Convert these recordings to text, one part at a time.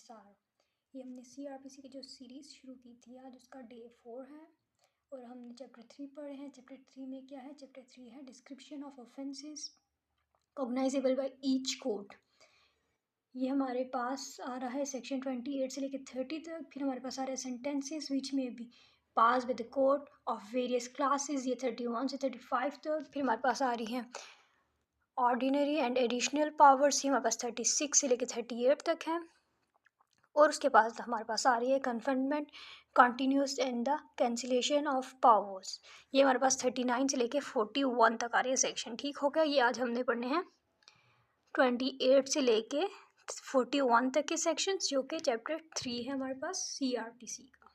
इंसार। ये हमने CRPC की जो सीरीज़ शुरू की थी आज उसका डे 4 है और हमने चैप्टर 3 पढ़े हैं। चैप्टर 3 में क्या है? चैप्टर 3 है description of offences cognisable by each code. ये हमारे पास आ रहा है सेक्शन 28 से लेकर 30 तक। फिर हमारे पास आ रहा है sentences which may be pass with the code of various classes, ये 31 से 35 तक। फिर हमारे पास आ रही है ऑर्डिनरी एंड एडिशनल पावर्स, ये हमारे पास 36 से लेकर 38 तक है। और उसके बाद हमारे पास आ रही है conferment continuous and the cancellation of powers, ये हमारे पास 39 से लेकर 41 तक आ रही है सेक्शन। ठीक हो गया। ये आज हमने पढ़ने हैं 28 से लेके 41 तक के सेक्शंस, जो कि चैप्टर 3 है हमारे पास CRPC का।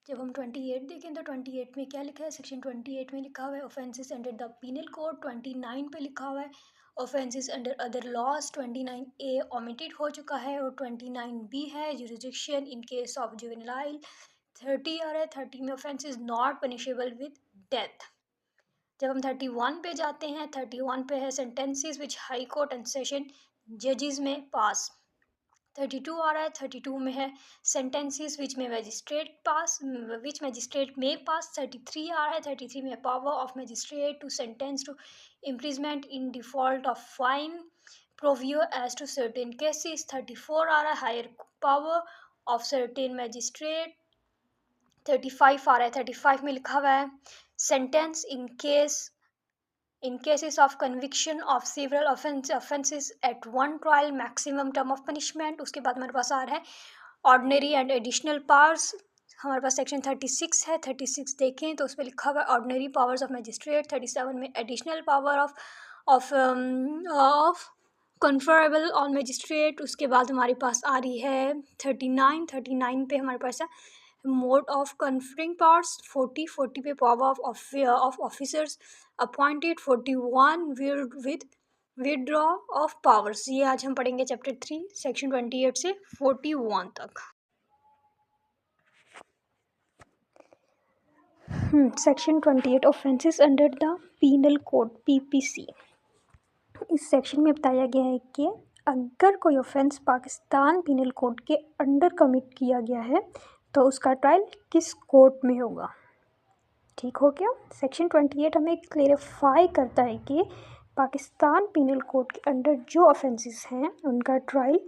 जब हम 28 देखें तो 28 में क्या लिखा है? सेक्शन 28 में लिखा हुआ है offences under the penal code. 29 पे लिखा हुआ है offences under other laws. 29A omitted हो चुका है और 29B है jurisdiction in case of juvenile. 30 आ रहा है, 30 में offences not punishable with death. जब हम 31 पे जाते हैं, 31 पे है sentences which high court and session जजेस में पास। 32 आ रहा है, 32 में है सेंटेंसेस विच में मैजिस्ट्रेट पास, विच मैजिस्ट्रेट में पास। 33 आ रहा है, 33 में power of magistrate to sentence to imprisonment in default of fine proviso as to certain cases. 34 आ रहा है, higher power of certain magistrate. 35 आ रहा है, 35 में लिखा हुआ है sentence in cases of conviction of several offenses at one trial maximum term of punishment। उसके बाद हमारे पास आ रहा है ordinary and additional powers। हमारे पास सेक्शन 36 है, 36 देखें तो उस पर लिखा हुआ है ऑर्डनरी पावर्स ऑफ मैजिस्ट्रेट। 37 में additional power of conferrable on magistrate. उसके बाद हमारे पास आ रही है 39 पे हमारे पास है मोड ऑफ कन्फरिंग पावर्स। 40 पे power of officers appointed. 41 with withdraw of powers. ये आज हम पढ़ेंगे चैप्टर 3 सेक्शन 28 से 41 तक। Section 28 offences under the penal code PPC। इस सेक्शन में बताया गया है कि अगर कोई ऑफेंस पाकिस्तान पीनल कोड के अंडर कमिट किया गया है तो उसका ट्रायल किस कोर्ट में होगा। ठीक हो गया। सेक्शन 28 हमें क्लेरिफाई करता है कि पाकिस्तान पीनल कोड के अंडर जो ऑफेंसेस हैं उनका ट्रायल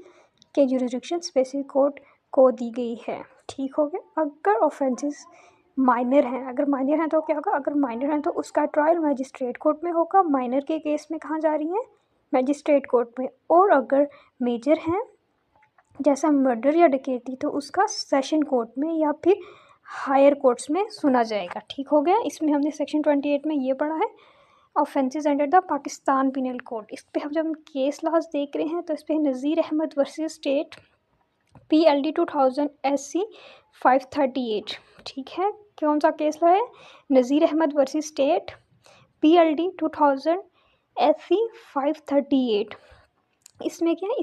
के जुरिसडिक्शन स्पेसिफिक कोर्ट को दी गई है। ठीक हो गया। अगर ऑफेंसेस माइनर हैं, अगर माइनर हैं तो क्या होगा? अगर माइनर हैं तो उसका ट्रायल मैजिस्ट्रेट कोर्ट में होगा। माइनर के केस में कहाँ जा रही है? मैजिस्ट्रेट कोर्ट में। और अगर मेजर हैं जैसा मर्डर या डकैती तो उसका सेशन कोर्ट में या फिर हायर कोर्ट्स में सुना जाएगा। ठीक हो गया। इसमें हमने सेक्शन 28 में ये पढ़ा है offences under the Pakistan penal code. इस पे हम जब केस लॉज देख रहे हैं तो इस पे Nazir Ahmad versus state PLD 2000 SC 538। ठीक है। कौन सा केस लॉ है? Nazir Ahmad versus state PLD 2000 SC 538। इसमें क्या है?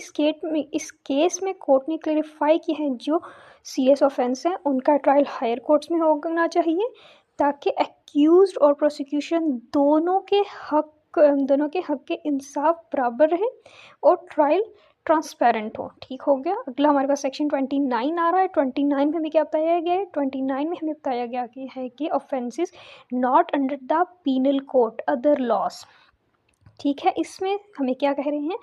इस केस में कोर्ट ने क्लेरिफाई किया है जो CS ऑफेंस है उनका ट्रायल हायर कोर्ट्स में होना चाहिए ताकि एक्यूज्ड और प्रोसिक्यूशन दोनों के हक के इंसाफ बराबर रहे और ट्रायल ट्रांसपेरेंट हो। ठीक हो गया। अगला हमारे पास सेक्शन 29 आ रहा है। 29 में हमें क्या बताया गया है? 29 में हमें बताया गया है कि offences not under the penal code other laws. ठीक है। इसमें हमें क्या कह रहे हैं?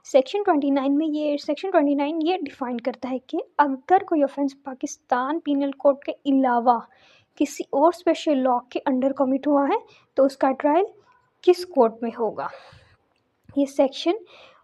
सेक्शन 29 ये डिफाइन करता है कि अगर कोई ऑफेंस पाकिस्तान पीनल कोड के अलावा किसी और स्पेशल लॉ के अंडर कमिट हुआ है तो उसका ट्रायल किस कोर्ट में होगा। ये सेक्शन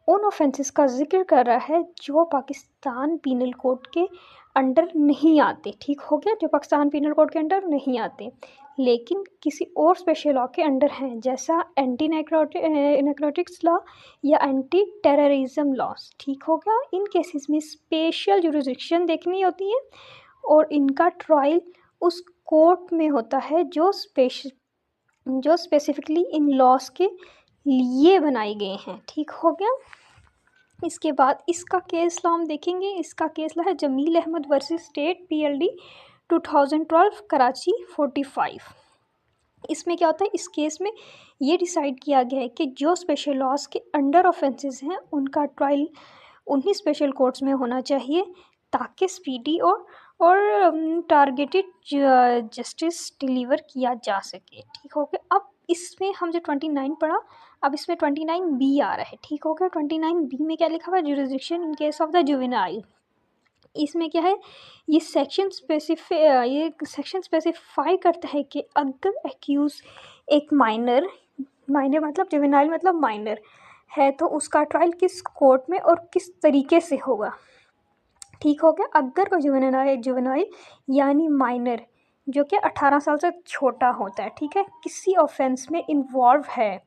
उन ऑफेंसेस का जिक्र कर रहा है जो पाकिस्तान पीनल कोड के अंडर नहीं आते। ठीक हो गया। जो पाकिस्तान पीनल कोड के अंडर नहीं आते लेकिन किसी और स्पेशल लॉ के अंडर हैं जैसा एंटी नैर्कोटिक्स लॉ या एंटी टेररिज्म लॉस। ठीक हो गया। इन केसेस में स्पेशल जुरिसडिक्शन देखनी होती है और इनका ट्रायल उस कोर्ट में होता है जो स्पेसिफिकली इन लॉस के लिए बनाए गए हैं। ठीक हो गया। इसके बाद इसका केस लॉ हम देखेंगे। इसका केस लॉ है Jamil Ahmed versus state PLD 2012 Karachi 45। इसमें क्या होता है? इस केस में ये डिसाइड किया गया है कि जो स्पेशल लॉज के अंडर ऑफेंसेस हैं उनका ट्रायल उन्हीं स्पेशल कोर्ट्स में होना चाहिए ताकि स्पीडी और टारगेटेड जस्टिस डिलीवर किया जा सके। ठीक हो गया। अब इसमें हम जो 29 पढ़ा, अब इसमें 29B आ रहा है। ठीक हो गया। 29B में क्या लिखा हुआ है? Jurisdiction in case of the juvenile. इसमें क्या है, ये सेक्शन स्पेसिफाई करता है कि अगर एक्यूज एक माइनर मतलब जुवेनाइल मतलब माइनर है तो उसका ट्रायल किस कोर्ट में और किस तरीके से होगा। ठीक हो गया। अगर कोई जुवेनाइल यानी माइनर जो कि 18 साल से छोटा होता है, ठीक है, किसी ऑफेंस में इन्वॉल्व है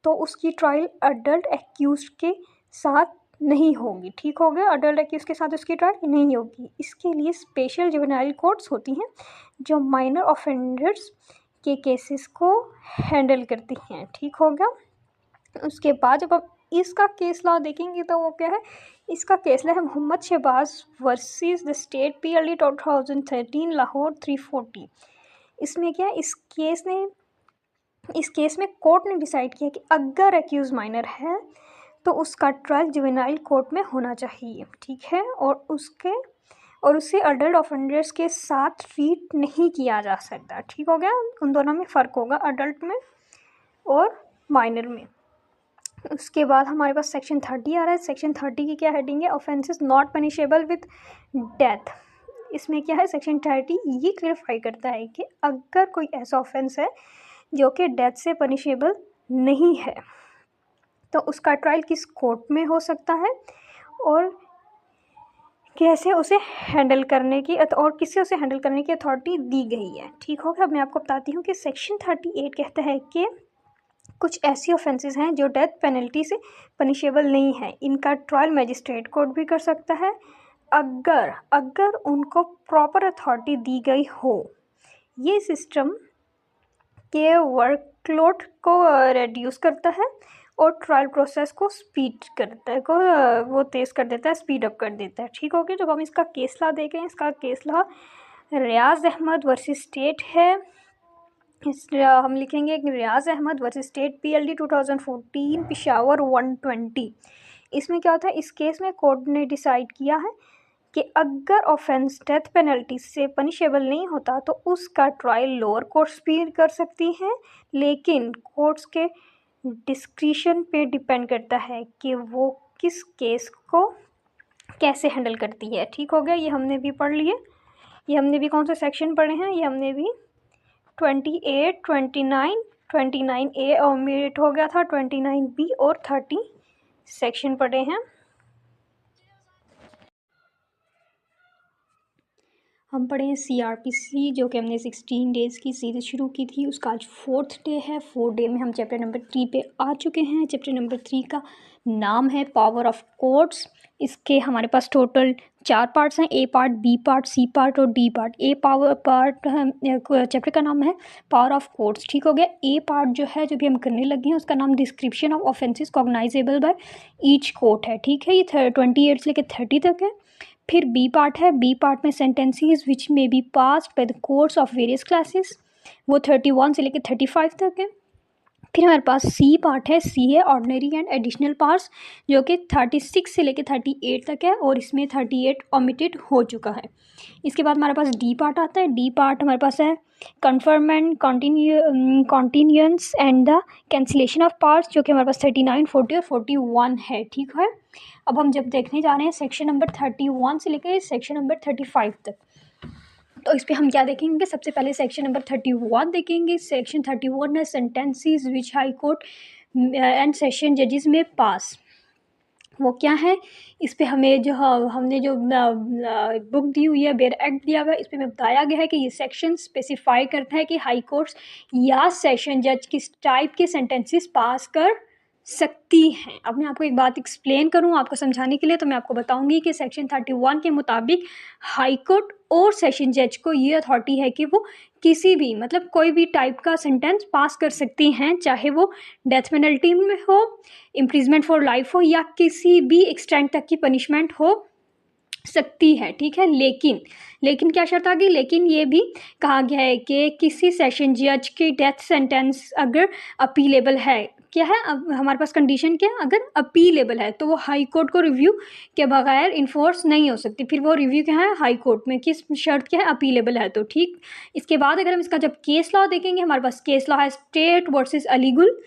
तो उसकी ट्रायल अडल्ट एक्यूज के साथ नहीं होगी। ठीक हो गया। अडल्ट एक्यूज के साथ उसकी ट्रायल नहीं होगी। इसके लिए स्पेशल जुवेनाइल कोर्ट्स होती हैं जो माइनर ऑफेंडर्स के केसेस को हैंडल करती हैं। ठीक हो गया। उसके बाद जब हम इसका केस लॉ देखेंगे तो वो क्या है, इसका केस लॉ है Mohammad Shahbaz versus the state PLD 2013 Lahore 340। इसमें क्या है, इस केस में कोर्ट ने डिसाइड किया कि अगर एक्यूज माइनर है तो उसका ट्रायल जुवेनाइल कोर्ट में होना चाहिए। ठीक है। और उसे अडल्ट ऑफेंडर्स के साथ ट्रीट नहीं किया जा सकता। ठीक हो गया। उन दोनों में फ़र्क होगा, अडल्ट में और माइनर में। उसके बाद हमारे पास सेक्शन 30 आ रहा है। सेक्शन 30 की क्या हेडिंग है? Offences not punishable with death. इसमें क्या है, सेक्शन 30 ये क्लियरफाई करता है कि अगर कोई ऐसा ऑफेंस है जो कि डेथ से पनिशेबल नहीं है तो उसका ट्रायल किस कोर्ट में हो सकता है और कैसे उसे हैंडल करने की और किससे उसे हैंडल करने की अथॉरिटी दी गई है। ठीक हो गया। अब मैं आपको बताती हूँ कि सेक्शन 38 कहता है कि कुछ ऐसी ऑफेंसेस हैं जो डेथ पेनल्टी से पनिशेबल नहीं है। इनका ट्रायल मजिस्ट्रेट कोर्ट भी कर सकता है अगर उनको प्रॉपर अथॉरिटी दी गई हो। ये सिस्टम के वर्कलोड को रिड्यूस करता है और ट्रायल प्रोसेस को स्पीड करता है वो तेज़ कर देता है, स्पीड अप कर देता है। ठीक हो गया। जब हम इसका केस लॉ देख रहे हैं, इसका case law Riaz Ahmad versus state है। हम लिखेंगे Riaz Ahmad versus state PLD 2014 पिशावर 120। इसमें क्या होता है, इस केस में कोर्ट ने डिसाइड किया है कि अगर ऑफेंस डेथ पेनल्टी से पनिशेबल नहीं होता तो उसका ट्रायल लोअर कोर्ट्स भी कर सकती हैं, लेकिन कोर्ट्स के डिस्क्रिशन पे डिपेंड करता है कि वो किस केस को कैसे हैंडल करती है। ठीक हो गया। ये हमने भी पढ़ लिए। ये हमने भी कौन से सेक्शन पढ़े हैं? ये हमने भी 28, 29A ओमिट हो गया था, 29B और 30 सेक्शन पढ़े हैं। हम पढ़े हैं CRPC जो कि हमने 16 डेज़ की सीरीज़ शुरू की थी, उसका आज 4th डे है। 4th डे में हम चैप्टर नंबर 3 पे आ चुके हैं। चैप्टर नंबर 3 का नाम है पावर ऑफ कोर्ट्स। इसके हमारे पास टोटल 4 पार्ट्स हैं, A part, B part, C part और D part. A power part chapter का नाम है पावर ऑफ कोर्ट्स। ठीक हो गया। A पार्ट जो है, जो भी हम करने लगे हैं, उसका नाम description of offences cognisable by each court है। ठीक है। ये 28 से लेकर 30 तक है। फिर बी पार्ट है। बी पार्ट में sentences which may be passed by the courts of various classes, वो 31 से लेकर 35 तक है। फिर हमारे पास सी पार्ट है। सी है ऑर्डिनरी एंड एडिशनल पार्ट्स जो कि 36 से लेकर 38 तक है और इसमें 38 ओमिटेड हो चुका है। इसके बाद हमारे पास डी पार्ट आता है। डी पार्ट हमारे पास है confirm and continuance and the cancellation of parts जो कि हमारे पास 39, 40 और 41 है। ठीक है। अब हम जब देखने जा रहे हैं सेक्शन नंबर 31 से लेकर सेक्शन नंबर 35 तक, तो इस पर हम क्या देखेंगे? सबसे पहले सेक्शन नंबर 31 देखेंगे। सेक्शन 31 है sentences which high court and session जजेस में पास। वो क्या है? इस पे हमें जो हमने जो बुक दी हुई है, बेयर एक्ट दिया हुआ है, इस पे में बताया गया है कि ये सेक्शन स्पेसिफाई करता है कि हाई कोर्ट्स या सेशन जज किस टाइप के सेंटेंसेस पास कर सकती हैं। अब मैं आपको एक बात एक्सप्लेन करूं आपको समझाने के लिए, तो मैं आपको बताऊंगी कि सेक्शन 31 के मुताबिक हाई कोर्ट और सेशन जज को ये अथॉरिटी है कि वो किसी भी मतलब कोई भी टाइप का सेंटेंस पास कर सकती हैं, चाहे वो डेथ पेनल्टी में हो, इम्प्रिजमेंट फॉर लाइफ हो या किसी भी एक्सटेंट तक की पनिशमेंट हो सकती है। ठीक है। लेकिन क्या शर्त आ गई? लेकिन ये भी कहा गया है कि किसी सेशन जज की डेथ सेंटेंस अगर अपीलेबल है, क्या है, अब हमारे पास कंडीशन क्या है, अगर अपीलेबल है तो वो हाई कोर्ट को रिव्यू के बगैर इन्फोर्स नहीं हो सकती। फिर वो रिव्यू क्या है, हाई कोर्ट में, किस शर्त क्या है, अपीलेबल है तो। ठीक, इसके बाद अगर हम इसका जब केस लॉ देखेंगे, हमारे पास केस लॉ है state versus Aligul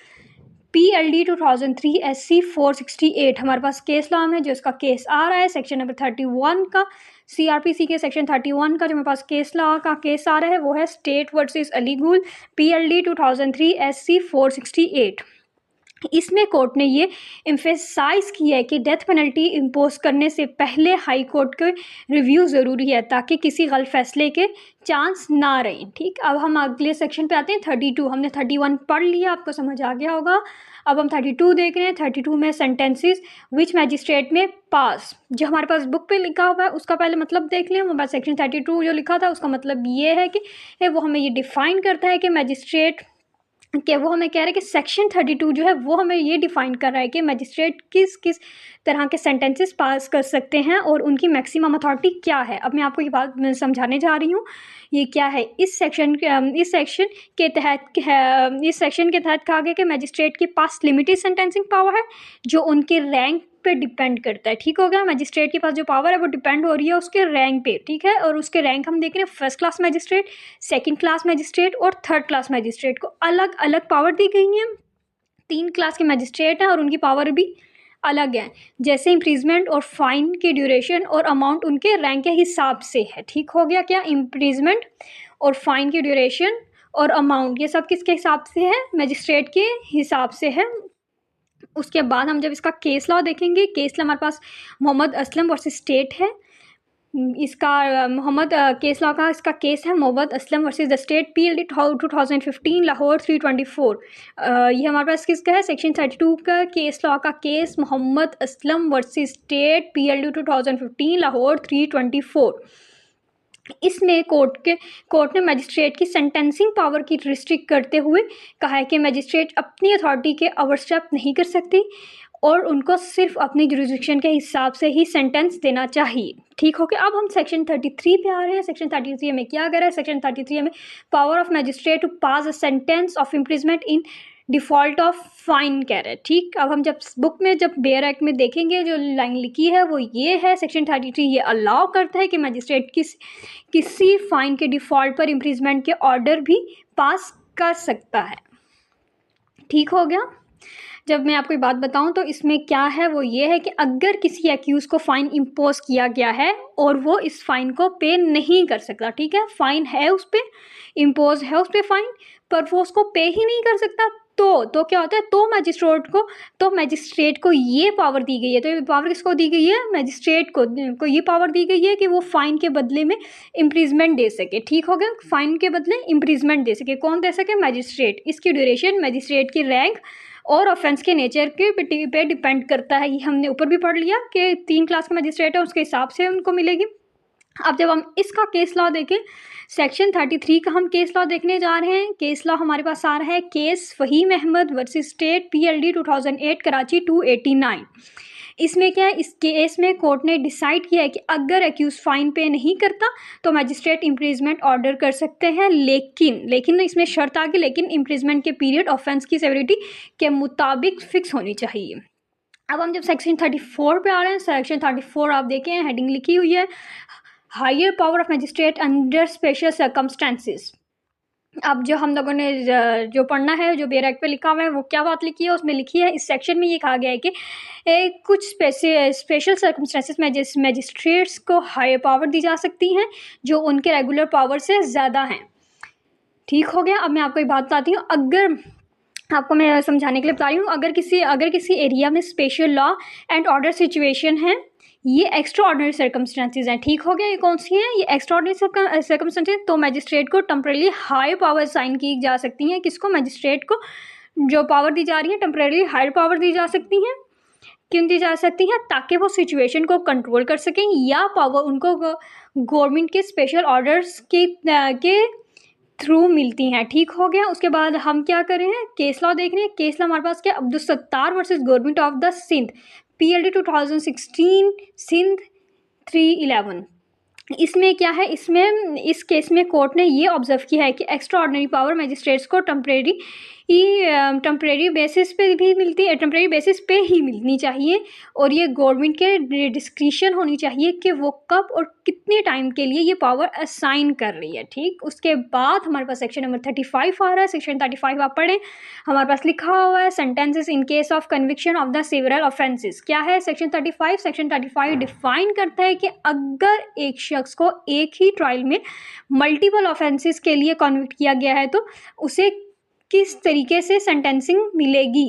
PLD 2003 SC 468 हमारे पास केस लॉ में जो इसका केस आ रहा है सेक्शन नंबर 31 का, CRPC के सेक्शन 31 का जो मेरे पास केस लॉ का केस आ रहा है वो है state versus Aligul PLD 2003 SC 468। इसमें कोर्ट ने ये एम्फेसाइज किया है कि डेथ पेनल्टी इम्पोज करने से पहले हाई कोर्ट के रिव्यू ज़रूरी है ताकि किसी गलत फैसले के चांस ना रहें। ठीक, अब हम अगले सेक्शन पे आते हैं 32। हमने 31 पढ़ लिया, आपको समझ आ गया होगा। अब हम 32 देख रहे हैं। 32 में सेंटेंसेस विच मैजिस्ट्रेट में पास, जो हमारे पास बुक पे लिखा हुआ है उसका पहले मतलब देख लें। हमारे पास सेक्शन 32 जो लिखा था उसका मतलब ये है कि वो हमें ये डिफ़ाइन करता है कि मैजिस्ट्रेट कि वो हमें कह रहा है कि सेक्शन 32 जो है वो हमें ये डिफ़ाइन कर रहा है कि मजिस्ट्रेट किस किस तरह के सेंटेंसेस पास कर सकते हैं और उनकी मैक्सिमम अथॉरिटी क्या है। अब मैं आपको ये बात समझाने जा रही हूँ। ये क्या है, इस सेक्शन के तहत कहा गया कि मजिस्ट्रेट के पास लिमिटेड सेंटेंसिंग पावर है जो उनके रैंक पे डिपेंड करता है। ठीक हो गया, मजिस्ट्रेट के पास जो पावर है वो डिपेंड हो रही है उसके रैंक पे। ठीक है, और उसके रैंक हम देख रहे हैं first class magistrate, second class magistrate और थर्ड क्लास मजिस्ट्रेट को अलग अलग पावर दी गई है। 3 क्लास के मजिस्ट्रेट हैं और उनकी पावर भी अलग है, जैसे इम्प्रीजमेंट और फाइन की ड्यूरेशन और अमाउंट उनके रैंक के हिसाब से है। ठीक हो गया, क्या इम्प्रीजमेंट और फाइन की ड्यूरेशन और अमाउंट ये सब किसके हिसाब से है, मजिस्ट्रेट के हिसाब से है। उसके बाद हम जब इसका केस लॉ देखेंगे, केस लॉ हमारे पास मोहम्मद असलम वर्सेस स्टेट है। इसका मोहम्मद केस लॉ का इसका केस है Mohammad Aslam versus the state PLD 2015 Lahore 324। ये हमारे पास किसका है, सेक्शन 32 का केस लॉ का case Mohammad Aslam versus state PLD 2015 Lahore 324। इसमें कोर्ट ने मजिस्ट्रेट की सेंटेंसिंग पावर की रिस्ट्रिक्ट करते हुए कहा है कि मजिस्ट्रेट अपनी अथॉरिटी के ओवरस्टेप नहीं कर सकती और उनको सिर्फ अपनी जुरिस्डिक्शन के हिसाब से ही सेंटेंस देना चाहिए। ठीक हो गया, अब हम सेक्शन 33 पे आ रहे हैं। सेक्शन 33 में क्या कर रहा है, सेक्शन 33 में power of magistrate to pass a sentence of imprisonment in default of fine कह रहा है। ठीक, अब हम जब बुक में जब बेयर एक्ट में देखेंगे जो लाइन लिखी है वो ये है, सेक्शन 33 ये अलाउ करता है कि मजिस्ट्रेट किसी फाइन के डिफ़ॉल्ट पर इम्प्रिजमेंट के ऑर्डर भी पास कर सकता है। ठीक हो गया, जब मैं आपको ये बात बताऊं तो इसमें क्या है वो ये है कि अगर किसी एक्यूज़ को फ़ाइन इम्पोज किया गया है और वो इस फ़ाइन को पे नहीं कर सकता, ठीक है, फ़ाइन है उस पर, इम्पोज है उस पर फ़ाइन, पर वो उसको पे ही नहीं कर सकता, तो क्या होता है, तो मैजिस्ट्रेट को ये पावर दी गई है। तो ये पावर किसको दी गई है, मैजिस्ट्रेट को ये पावर दी गई है कि वो फ़ाइन के बदले में इम्प्रीजमेंट दे सके। ठीक हो गया, फ़ाइन के बदले इम्प्रीजमेंट दे सके, कौन दे सके, मैजिस्ट्रेट। इसकी ड्यूरेशन मैजिस्ट्रेट की रैंक और ऑफेंस के नेचर के पे डिपेंड करता है। ये हमने ऊपर भी पढ़ लिया कि 3 क्लास का मजिस्ट्रेट है उसके हिसाब से उनको मिलेगी। अब जब हम इसका केस लॉ देखें, सेक्शन 33 का हम केस लॉ देखने जा रहे हैं। केस लॉ हमारे पास आ रहा है case Faheem Ahmed versus state PLD 2008 Karachi 289। इसमें क्या है, इस केस में कोर्ट ने डिसाइड किया है कि अगर एक्यूज फाइन पे नहीं करता तो मैजिस्ट्रेट इम्प्रीजमेंट ऑर्डर कर सकते हैं, लेकिन इसमें शर्त आ गई, लेकिन इम्प्रीजमेंट के पीरियड ऑफेंस की सेवरिटी के मुताबिक फिक्स होनी चाहिए। अब हम जब सेक्शन 34 पे आ रहे हैं, सेक्शन 34 आप देखें हेडिंग लिखी हुई है higher power of magistrate under special circumstances. अब जो हम लोगों ने जो पढ़ना है, जो बेयर एक्ट पे लिखा हुआ है, वो क्या बात लिखी है, उसमें लिखी है इस सेक्शन में ये कहा गया है कि कुछ स्पेशल सर्कमस्टेंसेस में मैजिस्ट्रेट्स को हायर पावर दी जा सकती हैं जो उनके रेगुलर पावर से ज़्यादा हैं। ठीक हो गया, अब मैं आपको एक बात बताती हूँ, अगर आपको मैं समझाने के लिए बता रही हूँ, अगर किसी एरिया में special law and order situation है, ये एक्स्ट्रा ऑर्डिनरी सर्कमस्टेंसेज हैं। ठीक हो गया, ये कौन सी हैं, ये एक्स्ट्रा ऑर्डिनरी सर्कमस्टेंसेज, तो मैजिस्ट्रेट को टेम्परेरी हाई पावर साइन की जा सकती हैं। किसको, मैजिस्ट्रेट को जो पावर दी जा रही है टेम्परेरी हायर पावर दी जा सकती हैं। क्यों दी जा सकती हैं, ताकि वो सिचुएशन को कंट्रोल कर सकें, या पावर उनको गवर्नमेंट के स्पेशल ऑर्डर्स के थ्रू मिलती हैं। ठीक हो गया, उसके बाद हम क्या कर रहे हैं, केस लॉ देख रहे हैं। केस लॉ हमारे पास क्या, Abdul Sattar versus government of the Sindh PLD 2016 Sindh 311। इसमें क्या है, इस केस में कोर्ट ने ये ऑब्जर्व किया है कि एक्स्ट्रा ऑर्डिनरी पावर मैजिस्ट्रेट्स को टेम्परेरी ये टेम्परेरी बेसिस पे भी मिलती है, टेम्परेरी बेसिस पे ही मिलनी चाहिए और ये गवर्नमेंट के डिस्क्रिशन होनी चाहिए कि वो कब और कितने टाइम के लिए ये पावर असाइन कर रही है। ठीक, उसके बाद हमारे पास सेक्शन नंबर 35 आ रहा है। सेक्शन 35 आप पढ़ें, हमारे पास लिखा हुआ है sentences in case of conviction of the several offences. क्या है सेक्शन 35? सेक्शन 35 डिफाइन करता है कि अगर एक शख्स को एक ही ट्रायल में मल्टीपल ऑफेंसेस के लिए कन्विक्ट किया गया है तो उसे किस तरीके से सेंटेंसिंग मिलेगी।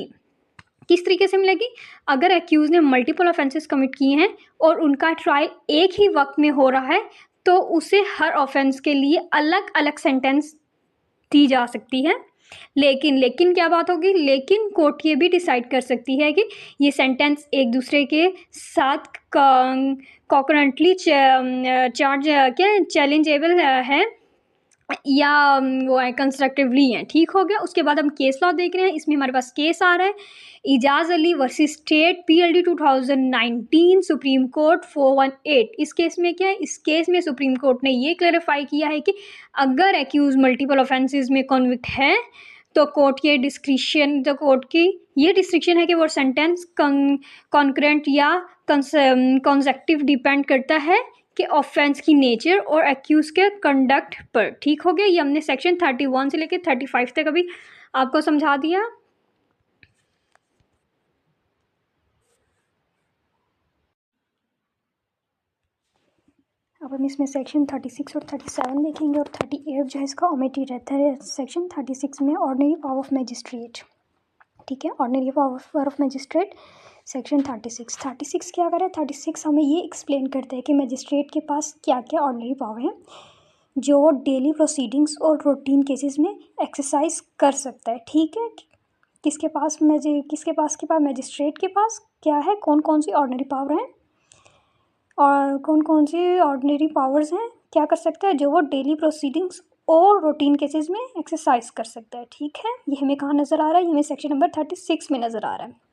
किस तरीके से मिलेगी? अगर एक्यूज ने मल्टीपल ऑफेंसेस कमिट किए हैं और उनका ट्रायल एक ही वक्त में हो रहा है तो उसे हर ऑफेंस के लिए अलग अलग सेंटेंस दी जा सकती है। लेकिन क्या बात होगी? लेकिन कोर्ट ये भी डिसाइड कर सकती है कि ये सेंटेंस एक दूसरे के साथ कॉन्करेंटली चैलेंजेबल है या वो है कंस्ट्रक्टिवली हैं। ठीक हो गया। उसके बाद हम केस लॉ देख रहे हैं। इसमें हमारे पास केस आ रहा है Ejaz Ali versus state PLD 2019 supreme court 418। इस केस में क्या है? इस केस में सुप्रीम कोर्ट ने ये क्लैरिफाई किया है कि अगर एक्यूज मल्टीपल ऑफेंसेस में कन्विक्ट है तो कोर्ट की ये डिस्क्रिप्शन है कि वो सेंटेंस कॉन्करेंट या कॉन्सेक्टिव डिपेंड करता है कि ऑफेंस की नेचर और एक्यूज के कंडक्ट पर। ठीक हो गया। ये हमने सेक्शन 31 से लेकर 35 तक अभी आपको समझा दिया। अब हम इसमें सेक्शन 36 और 37 देखेंगे और 38 जो है इसका ओमिटेड रहता है। सेक्शन 36 में ऑर्डिनरी पावर ऑफ मैजिस्ट्रेट। ठीक है, ordinary power of magistrate. Section 36 क्या करे? 36 हमें ये एक्सप्लेन करता है कि मैजिस्ट्रेट के पास क्या क्या ऑर्डिनरी पावर है जो वो डेली प्रोसीडिंग्स और रूटीन केसेस में एक्सरसाइज कर सकता है। ठीक है, किसके पास मैजिस्ट्रेट के पास क्या है, कौन कौन सी ऑर्डिनरी पावर हैं और कौन कौन सी ऑर्डिनरी पावर्स हैं, क्या कर सकता है, जो वो डेली प्रोसीडिंग्स और रूटीन केसेस में एक्सरसाइज कर सकता है। ठीक है, ये हमें कहाँ नज़र आ रहा है? ये हमें सेक्शन नंबर 36 में नज़र आ रहा है।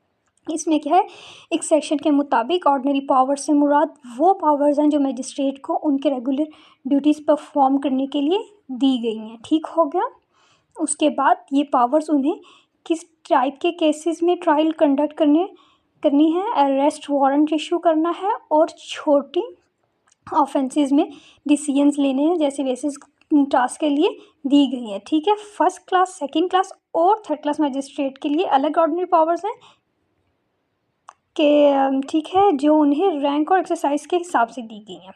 इसमें क्या है, एक सेक्शन के मुताबिक ऑर्डिनरी पावर से मुराद वो पावर्स हैं जो मैजिस्ट्रेट को उनके रेगुलर ड्यूटीज़ परफॉर्म करने के लिए दी गई हैं। ठीक हो गया। उसके बाद ये पावर्स उन्हें किस टाइप के केसेस में ट्रायल कंडक्ट करनी है, अरेस्ट वारंट इशू करना है और छोटी ऑफेंसेस में डिसीजंस लेने हैं जैसे बेसिस टास्क के लिए दी गई हैं। ठीक है, फर्स्ट क्लास, सेकंड क्लास और थर्ड क्लास मैजिस्ट्रेट के लिए अलग ऑर्डिनरी पावर्स हैं कि ठीक है, जो उन्हें रैंक और एक्सरसाइज के हिसाब से दी गई हैं।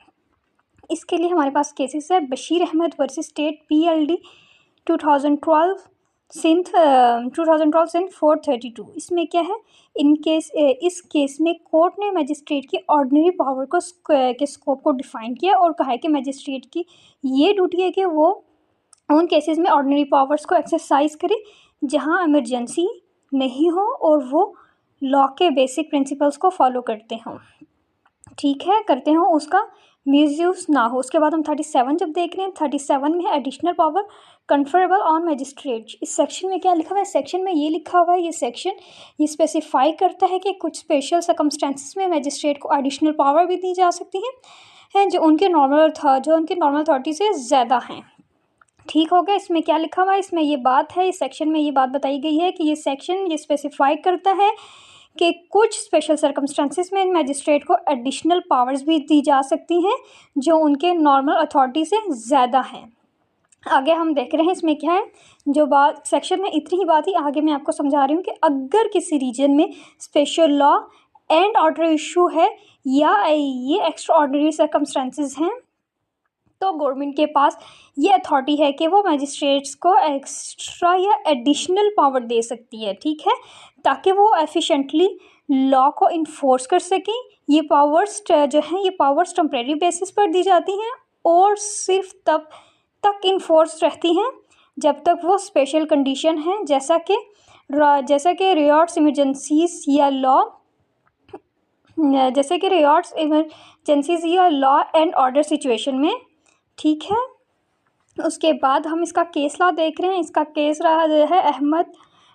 इसके लिए हमारे पास केसेस है Bashir Ahmed versus state PLD 2012 Sindh 432। इसमें क्या है, इस केस में कोर्ट ने मैजिस्ट्रेट की ऑर्डिनरी पावर के स्कोप को डिफाइन किया और कहा है कि मैजिस्ट्रेट की ये ड्यूटी है कि वो उन केसेस में ऑर्डिनरी पावर्स को एक्सरसाइज करे जहां इमरजेंसी नहीं हो और वो लॉ के बेसिक प्रिंसिपल्स को फॉलो करते हों। ठीक है, करते हों, उसका मिसयूज़ ना हो। उसके बाद हम 37 जब देख रहे हैं, 37 में है एडिशनल पावर कन्फरेबल ऑन मैजिस्ट्रेट। इस सेक्शन में क्या लिखा हुआ है? सेक्शन में ये लिखा हुआ है, ये सेक्शन ये स्पेसिफाई करता है कि कुछ स्पेशल सर्कमस्टेंसेस में मैजिस्ट्रेट को एडिशनल पावर भी दी जा सकती हैं जो उनके नॉर्मल अथॉरिटी से ज़्यादा हैं। ठीक हो गया। इसमें क्या लिखा हुआ है? इसमें ये बात है, इस सेक्शन में ये बात बताई गई है कि ये सेक्शन ये स्पेसिफाई करता है कि कुछ स्पेशल सर्कमस्टेंसेस में मैजिस्ट्रेट को एडिशनल पावर्स भी दी जा सकती हैं जो उनके नॉर्मल अथॉरिटी से ज़्यादा हैं। आगे हम देख रहे हैं इसमें क्या है, जो बात सेक्शन में इतनी ही बात ही, आगे मैं आपको समझा रही हूँ कि अगर किसी रीजन में special law and order issue है या ये एक्स्ट्रा ऑर्डिनरी सर्कमस्टेंसेस हैं तो गवर्नमेंट के पास ये अथॉरिटी है कि वो मैजिस्ट्रेट्स को एक्स्ट्रा या एडिशनल पावर दे सकती है। ठीक है, ताकि वो एफिशिएंटली लॉ को इन्फोर्स कर सकें। ये पावर्स जो हैं, ये पावर्स टेम्परेरी बेसिस पर दी जाती हैं और सिर्फ तब तक इन्फोर्स रहती हैं जब तक वो स्पेशल कंडीशन है, जैसा कि रियॉर्ड्स इमरजेंसीज या लॉ एंड ऑर्डर सिचुएशन में। ठीक है, उसके बाद हम इसका केस लॉ देख रहे हैं। इसका केस रहा है अहमद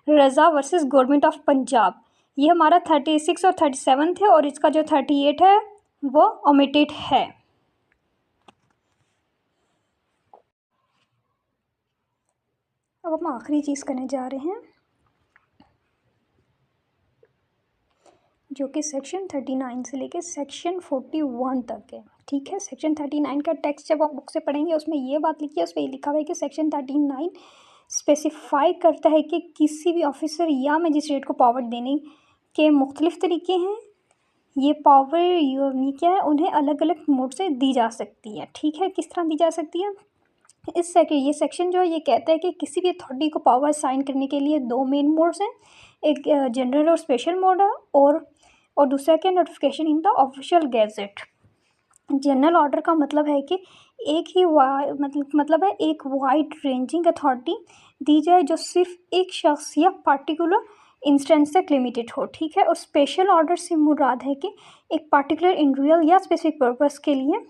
रज़ा वर्सेस गवर्नमेंट ऑफ पंजाब। ये हमारा 36 और 37 थे और इसका जो 38 है वो ओमिटेड है। अब हम आखिरी चीज़ करने जा रहे हैं, जो कि सेक्शन 39 से लेके सेक्शन 41 तक है। ठीक है, सेक्शन 39 का टेक्स्ट जब आप बुक से पढ़ेंगे उसमें ये बात लिखी है, उस पर ये लिखा हुआ है कि सेक्शन 39 स्पेसिफाई करता है कि किसी भी ऑफिसर या मजिस्ट्रेट को पावर देने के मुख्तलिफ तरीके हैं। ये पावर ये क्या है, उन्हें अलग अलग मोड से दी जा सकती है। ठीक है, किस तरह दी जा सकती है, ये सेक्शन जो है ये कहता है कि किसी भी अथॉरिटी को पावर साइन करने के लिए दो मेन मोड्स हैं, एक जनरल और स्पेशल मोड है, और दूसरा क्या, notification in the official gazette. General order का मतलब है कि एक ही मतलब है एक वाइड रेंजिंग अथॉरिटी दी जाए जो सिर्फ एक शख्स या पार्टिकुलर इंस्टेंस तक लिमिटेड हो। ठीक है, और स्पेशल ऑर्डर से मुराद है कि एक पार्टिकुलर इंडिविजुअल या स्पेसिफिक पर्पस के लिए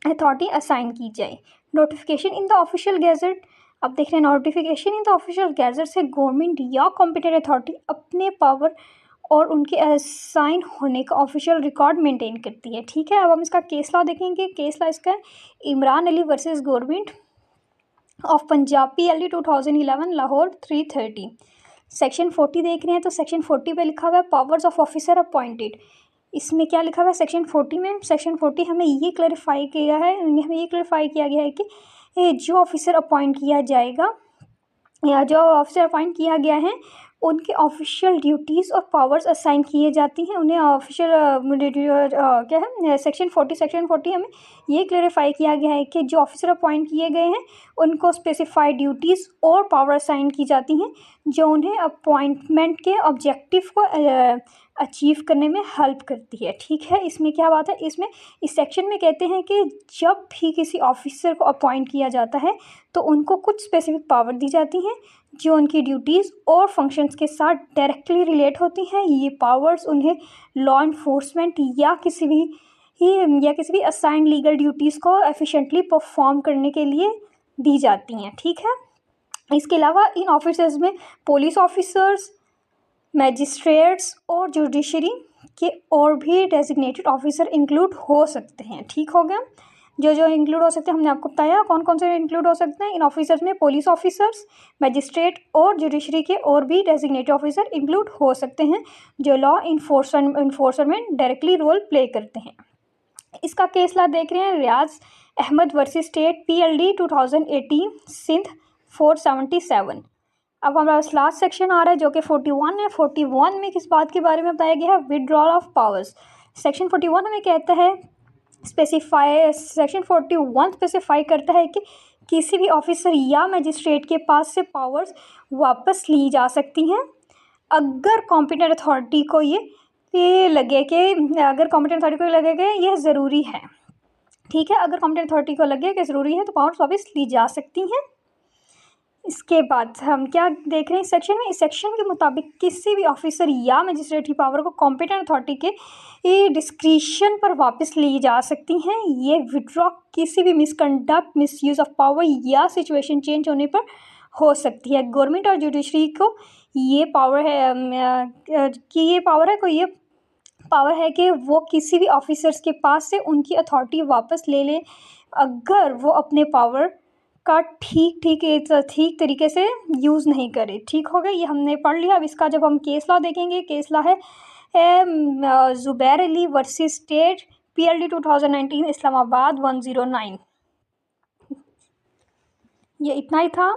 अथॉरिटी असाइन की जाए। Notification in the official gazette, अब देख रहे हैं notification in the official gazette से गवर्नमेंट या कॉम्पिटेंट अथॉरिटी अपने पावर और उनके असाइन होने का ऑफिशियल रिकॉर्ड मेंटेन करती है। ठीक है, अब हम इसका केस लॉ देखेंगे। केस लॉ इसका है Imran Ali versus government of Punjab PLD 2011 Lahore 330। Section 40 देख रहे हैं, तो सेक्शन 40 पे लिखा हुआ है पावर्स ऑफ ऑफिसर अपॉइंटेड। इसमें क्या लिखा हुआ है सेक्शन 40 में, सेक्शन 40 हमें ये क्लैरिफाई किया गया है कि जो ऑफिसर अपॉइंट किया जाएगा या जो ऑफिसर अपॉइंट किया गया है उनके ऑफिशियल ड्यूटीज़ और पावर्स असाइन किए जाती हैं उन्हें ऑफिशियल क्या है सेक्शन 40 हमें ये क्लेरिफाई किया गया है कि जो ऑफिसर अपॉइंट किए गए हैं उनको स्पेसिफाइड ड्यूटीज़ और पावर असाइन की जाती हैं जो उन्हें अपॉइंटमेंट के ऑब्जेक्टिव को अचीव करने में हेल्प करती है। ठीक है, इसमें क्या बात है, इसमें इस सेक्शन में कहते हैं कि जब भी किसी ऑफिसर को अपॉइंट किया जाता है तो उनको कुछ स्पेसिफिक पावर दी जाती हैं जो उनकी ड्यूटीज़ और फंक्शंस के साथ डायरेक्टली रिलेट होती हैं। ये पावर्स उन्हें लॉ इन्फोर्समेंट या किसी भी असाइंड लीगल ड्यूटीज़ को एफिशिएंटली परफॉर्म करने के लिए दी जाती हैं। ठीक है, इसके अलावा इन ऑफिसर्स में पुलिस ऑफिसर्स, मैजिस्ट्रेट्स और जुडिशरी के और भी डेजिग्नेटेड ऑफिसर इंक्लूड हो सकते हैं। ठीक हो गया, जो इंक्लूड हो सकते हैं हमने आपको बताया कौन कौन से इंक्लूड हो सकते हैं। इन ऑफिसर्स में पुलिस ऑफिसर्स, मैजिस्ट्रेट और जुडिशरी के और भी डेजिग्नेटेड ऑफिसर इंक्लूड हो सकते हैं जो लॉ इन्फोर्सर में डायरेक्टली रोल प्ले करते हैं। इसका केस ला देख रहे हैं Riaz Ahmad versus state PLD 2018 Sindh 477। अब हमारा लास्ट सेक्शन आ रहा है जो कि 41 है। 41 में किस बात के बारे में बताया गया है, विड्रॉल ऑफ पावर्स। सेक्शन 41 हमें कहता है सेक्शन 41 स्पेसिफाई करता है कि किसी भी ऑफिसर या मजिस्ट्रेट के पास से पावर्स वापस ली जा सकती हैं अगर कॉम्पिटेंट अथॉरिटी को ये लगे कि यह ज़रूरी है। ठीक है, अगर कॉम्पिटेंट अथॉरिटी को लगे कि ज़रूरी है तो पावर्स वापस ली जा सकती हैं। इसके बाद हम क्या देख रहे हैं इस सेक्शन में, इस सेक्शन के मुताबिक किसी भी ऑफिसर या मजिस्ट्रेट की पावर को कॉम्पिटेंट अथॉरिटी के डिस्क्रिशन पर वापस ली जा सकती हैं। ये विड्रॉ किसी भी मिसकंडक्ट, मिसयूज़ ऑफ पावर या सिचुएशन चेंज होने पर हो सकती है। गवर्नमेंट और जुडिशरी को ये पावर है कि वो किसी भी ऑफिसर्स के पास से उनकी अथॉरिटी वापस ले लें अगर वो अपने पावर का ठीक तरीके से यूज़ नहीं करे। ठीक हो गया, ये हमने पढ़ लिया। अब इसका जब हम केस लॉ देखेंगे, केस लॉ है Zubair Ali versus state PLD 2019 Islamabad 109। ये इतना ही था।